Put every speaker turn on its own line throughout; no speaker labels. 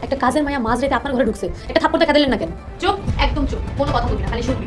একটা কাজের মায়া মাঝ রেখে আপনার ঘরে ঢুকছে, একটা থাপ্পড় দেখা দিলেন না কেন?
চুপ, একদম চুপ, কোনো কথা বলবি না, খালি শুনবি।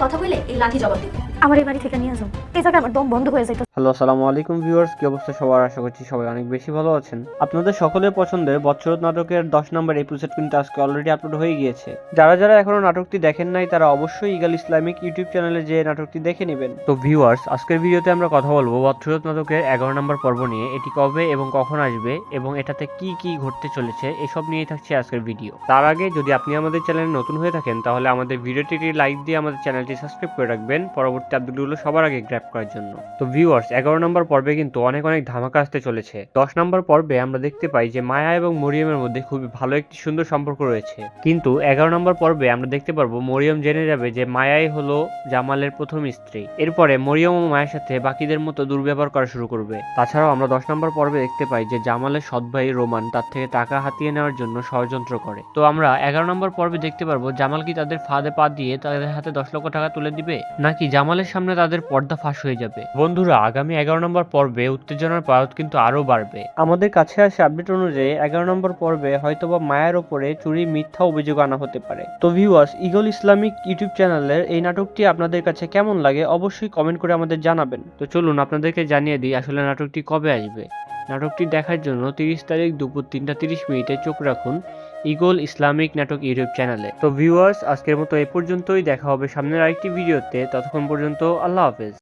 কথা বললে এই লাঠি জবাব দিবি।
আমার এই বাড়ি থেকে নিয়ে যাও, এই জায়গায় আমার দম বন্ধ হয়ে যেত।
হ্যালো, আসসালামু আলাইকুম ভিউয়ার্স, কি অবস্থা সবার? আশা করছি সবাই অনেক বেশি ভালো আছেন। আপনাদের সকলের পছন্দের বৎসরত নাটকের 10 নম্বর এপিসোড কিন্তু আজকে অলরেডি আপলোড হয়ে গিয়েছে। যারা যারা এখনো নাটকটি দেখেন নাই তারা অবশ্যই ইগল ইসলামিক ইউটিউব চ্যানেলে যে নাটকটি দেখে নেবেন। তো ভিউয়ার্স, আজকের ভিডিওতে আমরা কথা বলবো বৎসরত নাটকের 11 নম্বর পর্ব নিয়ে। এটি কবে এবং কখন আসবে এবং এটাতে কি কি ঘটতে চলেছে এসব নিয়েই থাকছে আজকের ভিডিও। তার আগে যদি আপনি আমাদের চ্যানেলে নতুন হয়ে থাকেন তাহলে আমাদের ভিডিওটিকে লাইক দিয়ে আমাদের চ্যানেলটি সাবস্ক্রাইব করে রাখবেন পরবর্তী আপডেটগুলো সবার আগে গ্র্যাব করার জন্য। তো ভিউয়ার্স, 11 নম্বর পর্বে কিন্তু অনেক ধামাকা আসতে চলেছে। 10 নম্বর পর্বে আমরা দেখতে পাই যে মায়া এবং মরিয়মের মধ্যে খুবই ভালো একটি সুন্দর সম্পর্ক রয়েছে, কিন্তু 11 নম্বর পর্বে আমরা দেখতে পারবো মরিয়ম জেনে যাবে যে মায়াই হলো জামালের প্রথম স্ত্রী। এরপরে মরিয়ম ও মায়ের সাথে বাকিদের মতো দুর্ব্যবহার করা শুরু করবে। তাছাড়াও আমরা 10 নম্বর পর্বে দেখতে পাই যে জামালের সৎ ভাই রোমান তার থেকে টাকা হাতিয়ে নেওয়ার জন্য ষড়যন্ত্র করে। তো আমরা 11 নম্বর পর্বে দেখতে পারবো জামাল কি তাদের ফাঁদে পা দিয়ে তাদের হাতে 10 লক্ষ টাকা তুলে দিবে, নাকি জামালের সামনে তাদের পর্দা ফাঁস হয়ে যাবে। বন্ধুরা, আগামী 11 নম্বর পর্বে উত্তেজনার পারদ কিন্তু আরো বাড়বে। আমাদের কাছে আসে আপডেট অনুযায়ী 11 নম্বর পর্বে হয়তোবা মায়ের ওপরে চুরি মিথ্যা অভিযোগ আনা হতে পারে। তো ভিউয়ার্স, ইগল ইসলামিক ইউটিউব চ্যানেলের এই নাটকটি আপনাদের কাছে কেমন লাগে অবশ্যই কমেন্ট করে আমাদের জানাবেন। তো চলুন আপনাদেরকে জানিয়ে দিই আসলে নাটকটি কবে আসবে। নাটকটি দেখার জন্য 30 তারিখ দুপুর 3টা 30 মিনিটে চোখ রাখুন ইগল ইসলামিক নাটক ইউটিউব চ্যানেলে। তো ভিউয়ার্স, আজকের মতো এই পর্যন্তই। দেখা হবে সামনের আরেকটি ভিডিওতে। ততক্ষণ পর্যন্ত আল্লাহ হাফেজ।